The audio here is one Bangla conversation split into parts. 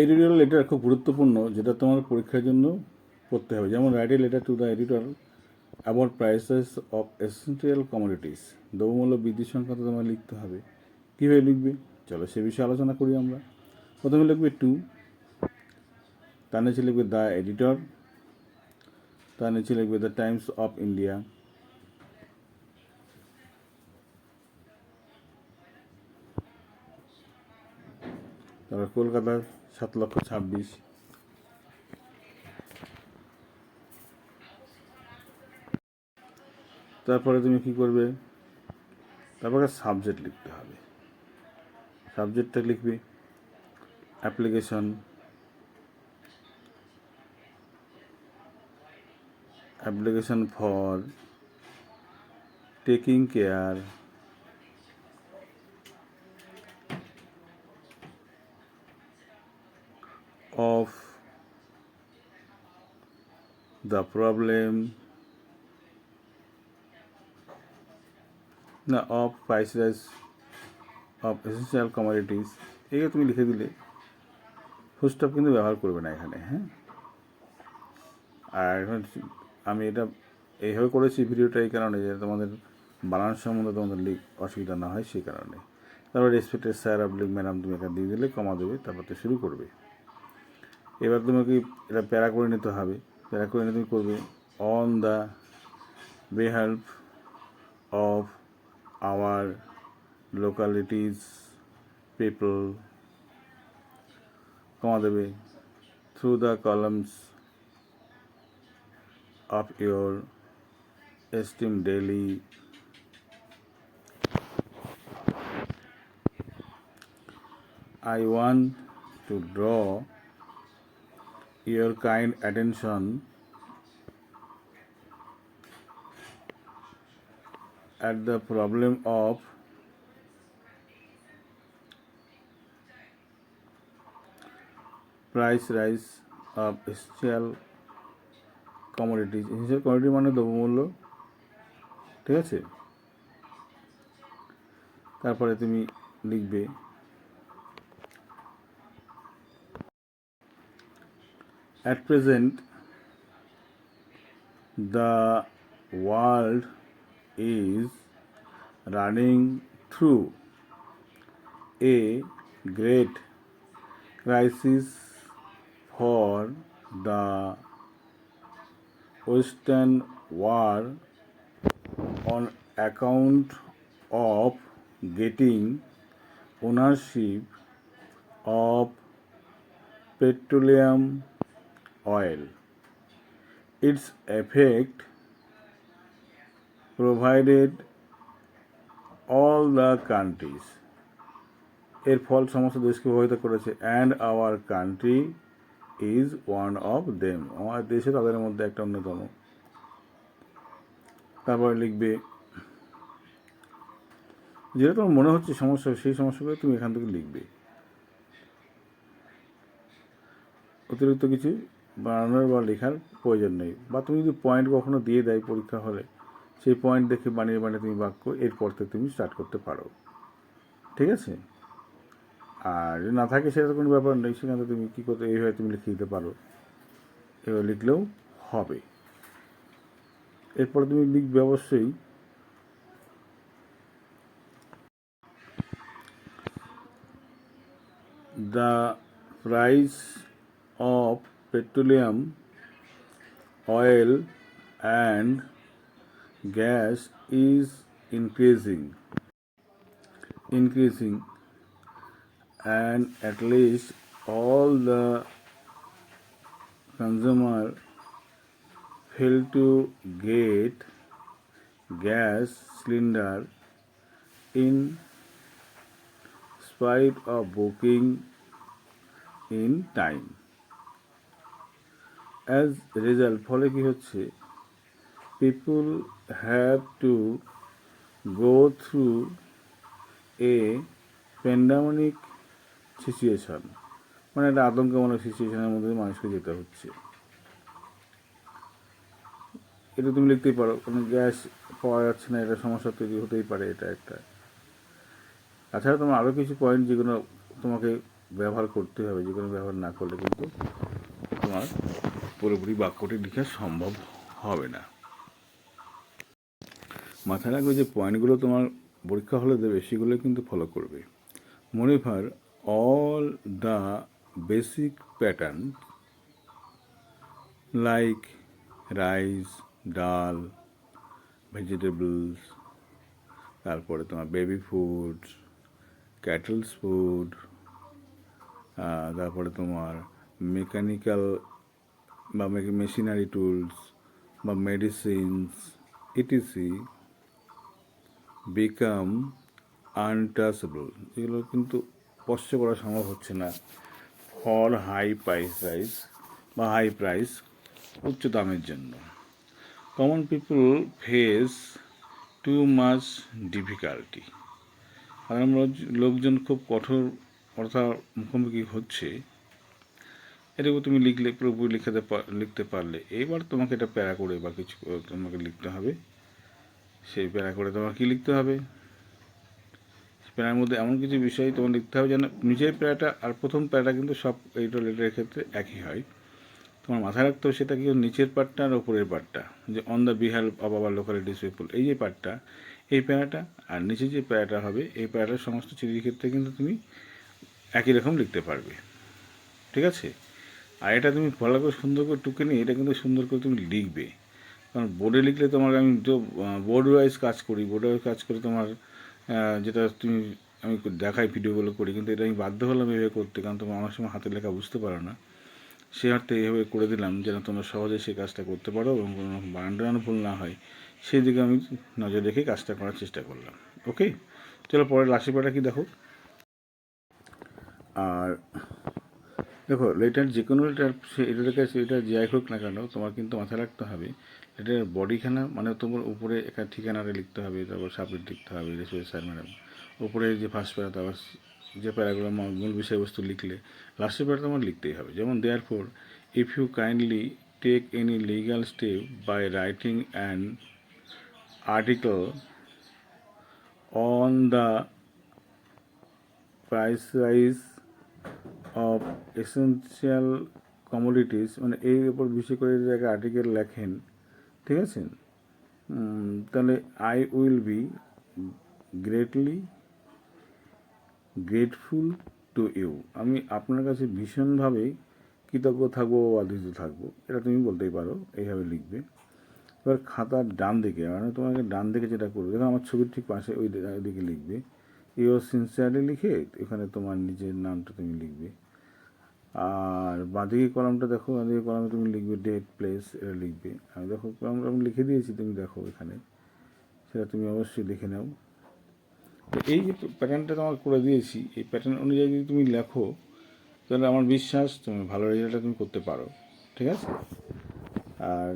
এডিটোরিয়াল লেটার খুব গুরুত্বপূর্ণ, যেটা তোমার পরীক্ষার জন্য পড়তে হবে। যেমন write a letter to the editor about prices of essential commodities. দ্রব্যমূল্য বৃদ্ধি সংক্রান্ত তোমার লিখতে হবে। কীভাবে লিখবে চলো সে বিষয়ে আলোচনা করি আমরা। প্রথমে লিখবে টু, তার নিচে লিখবে দ্য এডিটর, তার নিচে লিখবে দ্য টাইমস অফ ইন্ডিয়া, তারপর কলকাতা 7,26,000। তারপরে তুমি কি করবে, তারপরে সাবজেক্ট লিখতে হবে। সাবজেক্টটা লিখবে application, application for taking care of the problem of price rise of essential commodities। এগুলো তুমি লিখে দিলে, ফুল স্টপ কিন্তু ব্যবহার করবে না এখানে, হ্যাঁ। আর এখন আমি এটা এইভাবে করেছি ভিডিওটা এই কারণে যে তোমাদের বানান সম্বন্ধে তোমাদের অসুবিধা না হয় সেই কারণে। তারপর রেসপেক্টেড স্যার অবলিক ম্যাডাম তুমি এখানে দিয়ে দিলে, কমা দেবে, তারপর তো শুরু করবে। এবার তোমাকে এটা প্যারা করে নিতে হবে। প্যারা করে নিয়ে তুমি করবে on the behalf of our localities people, কমা দেবে, through the columns of your esteemed daily I want to draw your kind attention at the problem of price rise of essential commodities। essential commodity মানে দ্রব্যমূল্য, ঠিক আছে। তারপরে তুমি লিখবে at present the world is running through a great crisis for the Western world on account of getting ownership of petroleum oil. Its effect provided all the countries, এর ফল সমস্ত দেশকে প্রভাবিত করেছে, and our country is one of them, আমার দেশে তাদের মধ্যে একটা অন্যতম। তারপরে লিখবে যেটা তোমার মনে হচ্ছে সমস্যা, সেই সমস্যাগুলো তুমি এখান থেকে লিখবে। অতিরিক্ত কিছু বানানোর বা লেখার প্রয়োজন নেই। বা তুমি যদি পয়েন্ট কখনো দিয়ে দেয় পরীক্ষা হলে, সেই পয়েন্ট দেখে বানিয়ে বানিয়ে তুমি বাক্য এরপর থেকে তুমি স্টার্ট করতে পারো, ঠিক আছে। আর যদি না থাকে সেটা কোনো ব্যাপার নেই, সেখানে তুমি কী করতে এইভাবে তুমি লিখে দিতে পারো, এভাবে লিখলেও হবে। এরপরে তুমি লিখবে অবশ্যই the price of petroleum oil and gas is increasing and at least all the consumer fail to get gas cylinder in spite of booking in time. As a result, ফলে কি হচ্ছে, people have to go through a pandemic situation, মানে একটা আতঙ্কমূলক সিচুয়েশনের মধ্যে মানুষকে যেতে হচ্ছে। এটা তুমি লিখতেই পারো, কোনো গ্যাস পাওয়া যাচ্ছে না, এটা সমস্যা তৈরি হতেই পারে, এটা একটা। তাছাড়া তোমার আরও কিছু পয়েন্ট যেগুলো তোমাকে ব্যবহার করতে হবে, যে কোনো ব্যবহার না করলে কিন্তু তোমার পুরোপুরি বাক্যটি লেখা সম্ভব হবে না। মাথায় রাখবে যে পয়েন্টগুলো তোমার পরীক্ষা হলে দেবে সেগুলো কিন্তু ফলো করবে। মনিফার all the basic patterns like rice, ডাল, ভেজিটেবলস, তারপরে তোমার বেবি ফুড, ক্যাটলস ফুড, তারপরে তোমার মেকানিক্যাল বা মেশিনারি টুলস বা মেডিসিনস ইটিসি বিকাম আনটাচেবল, এগুলো কিন্তু স্পর্শ করা সম্ভব হচ্ছে না ফর হাই প্রাইস উচ্চ দামের জন্য। Common people face too much difficulty, সাধারণ লোকজন খুব কঠোর অর্থাৎ মুখোমুখি হচ্ছে। এটুকু তুমি লিখলে পুরোপুরি লিখতে পারলে এবার তোমাকে এটা প্যারা করে বা কিছু তোমাকে লিখতে হবে। সেই প্যারা করে তোমার কী লিখতে হবে, প্যারার মধ্যে এমন কিছু বিষয় তোমার লিখতে হবে যেন নিজের প্যারাটা আর প্রথম প্যারাটা কিন্তু সব এডিটর লেটারের ক্ষেত্রে একই হয়। তোমার মাথায় রাখতে হবে সেটা কি নিচের পার্টটা আর ওপরের পার্টটা, যে on the behalf of our localities people, এই যে পার্টটা এই প্যারাটা, আর নিচে যে প্যারাটা হবে এই প্যারাটার সমস্ত চিঠির ক্ষেত্রে কিন্তু তুমি একই রকম লিখতে পারবে। ঠিক আছে? আর এটা তুমি ভালো করে সুন্দর করে টুকে নিয়ে এটা কিন্তু সুন্দর করে তুমি লিখবে। কারণ বোর্ডে লিখলে তোমার, আমি তো বোর্ড ওয়াইজ কাজ করি, বোর্ড ওয়াইজ কাজ করে তোমার যেটা তুমি আমি দেখাই ভিডিওগুলো করি, কিন্তু এটা আমি বাধ্য হলাম এভাবে করতে, কারণ তোমার অনেক সময় হাতের লেখা বুঝতে পারো না। সে অর্থে এভাবে করে দিলাম যেন তোমরা সহজে সেই কাজটা করতে পারো এবং কোনো বানান ভুল না হয় সেই দিকে আমি নজর রেখে কাজটা করার চেষ্টা করলাম। ওকে, চলো পরের রাশিপাটা কি দেখো। আর দেখো লেটার যে কোনো লেটার সে এটার কাছে এটা যাই হোক না কেন তোমার কিন্তু মাথায় রাখতে হবে এটার বডিখানা, মানে তোমার উপরে একটা ঠিকানাটা লিখতে হবে, তারপর সাবজেক্ট লিখতে হবে, স্যার ম্যাডাম, উপরে যে ফার্স্ট প্যারা, তারপর যে প্যারাগুলো মূল বিষয়বস্তু লিখলে লাস্টের প্যারা তোমার লিখতেই হবে। যেমন therefore if you kindly take any legal step by writing an article on the price rise of essential commodities, মানে এই উপর বিষয় করে যদি একটা আর্টিকেল লেখেন, ঠিক আছে, তাহলে I will be grateful to you, আমি আপনার কাছে ভীষণভাবে কৃতজ্ঞ থাকবো বা আদিত থাকবো, এটা তুমি বলতেই পারো, এইভাবে লিখবে। এবার খাতার ডান দিকে, মানে তোমাকে ডান দিকে যেটা করবে, দেখো আমার ছবির ঠিক পাশে ওই দিকে লিখবে ইউর সিনসিয়ারলি লিখে এখানে তোমার নিজের নামটা তুমি লিখবে। আর বাঁদিকে কলামটা দেখো, বাঁদিকে কলামে তুমি লিখবে ডেট প্লেস, এটা লিখবে। আমি দেখো কলামটা আমি লিখে দিয়েছি, তুমি দেখো এখানে সেটা তুমি অবশ্যই লিখে নাও। তো এই যে প্যাটার্নটা তোমার করে দিয়েছি, এই প্যাটার্ন অনুযায়ী যদি তুমি লেখো তাহলে আমার বিশ্বাস তুমি ভালো রেজাল্টটা তুমি করতে পারো। ঠিক আছে? আর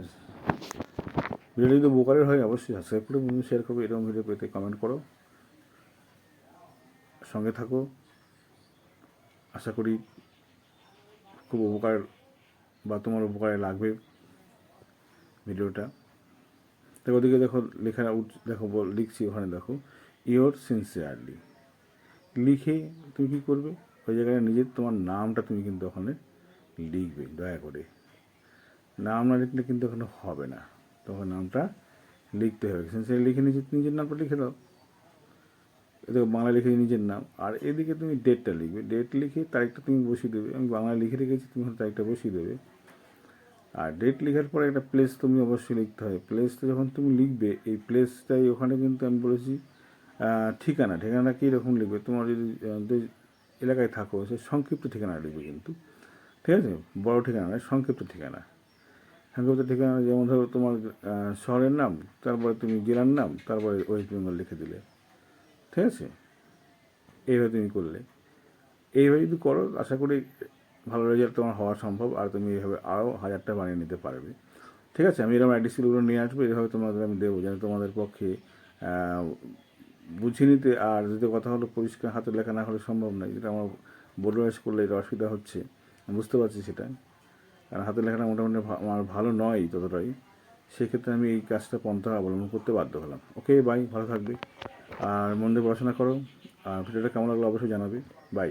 ভিডিও যদি উপকারের হয় অবশ্যই সাবস্ক্রাইব করে বন্ধু শেয়ার করবে, এরকম ভিডিও পেতে কমেন্ট করো, সঙ্গে থাকো। আশা করি খুব উপকার বা তোমার উপকারে লাগবে ভিডিওটা। তো ওদিকে দেখো লেখা দেখো লিখছি, ওখানে দেখো ইয়োর সিনসিয়ারলি লিখে তুমি কী করবে, ওই জায়গায় নিজের তোমার নামটা তুমি কিন্তু ওখানে লিখবে। দয়া করে নাম না লিখলে কিন্তু ওখানে হবে না, তখন নামটা লিখতে হবে। সিনসিয়ারলি লিখে নিজের নামটা লিখে দাও, এদিকে বাংলা লিখে নিজের নাম, আর এদিকে তুমি ডেটটা লিখবে, ডেট লিখে তারিখটা তুমি বসিয়ে দেবে। আমি বাংলায় লিখে রেখেছি, তুমি তারিখটা বসিয়ে দেবে। আর ডেট লেখার পরে একটা প্লেস তুমি অবশ্যই লিখতে হবে। প্লেসটা যখন তুমি লিখবে, এই প্লেসটাই ওখানে কিন্তু আমি বলেছি ঠিকানাটা কীরকম লিখবে, তোমার যদি এলাকায় থাকো সে সংক্ষিপ্ত ঠিকানা লিখবে কিন্তু, ঠিক আছে, বড় ঠিকানা নয়, সংক্ষিপ্ত ঠিকানা। যেমন ধরো তোমার শহরের নাম, তারপরে তুমি জেলার নাম, তারপরে ওয়েস্ট বেঙ্গল লিখে দিলে, ঠিক আছে। এইভাবে তুমি করলে, এইভাবে যদি করো আশা করি ভালো রেজাল্ট তোমার হওয়া সম্ভব, আর তুমি এইভাবে আরও 1000টা বানিয়ে নিতে পারবে। ঠিক আছে? আমি এরকম আইডিসিগুলো নিয়ে আসবো, এইভাবে তোমাদের আমি দেবো যেন তোমাদের পক্ষে বুঝে নিতে। আর যদি কথা হলো পরিষ্কার হাতের লেখা না হলে সম্ভব নয়, যেটা আমার বোর্ড ওয়াইজ করলে এটা অসুবিধা হচ্ছে, বুঝতে পারছি সেটা, কারণ হাতের লেখাটা মোটামুটি আমার ভালো নয় ততটাই, সেক্ষেত্রে আমি এই কাজটা পন্থা অবলম্বন করতে বাধ্য হলাম। ওকে বাই, ভালো থাকবে আর মন দিয়ে পড়াশোনা করো। আর ভিডিওটা কেমন লাগলো অবশ্যই জানাবে। বাই।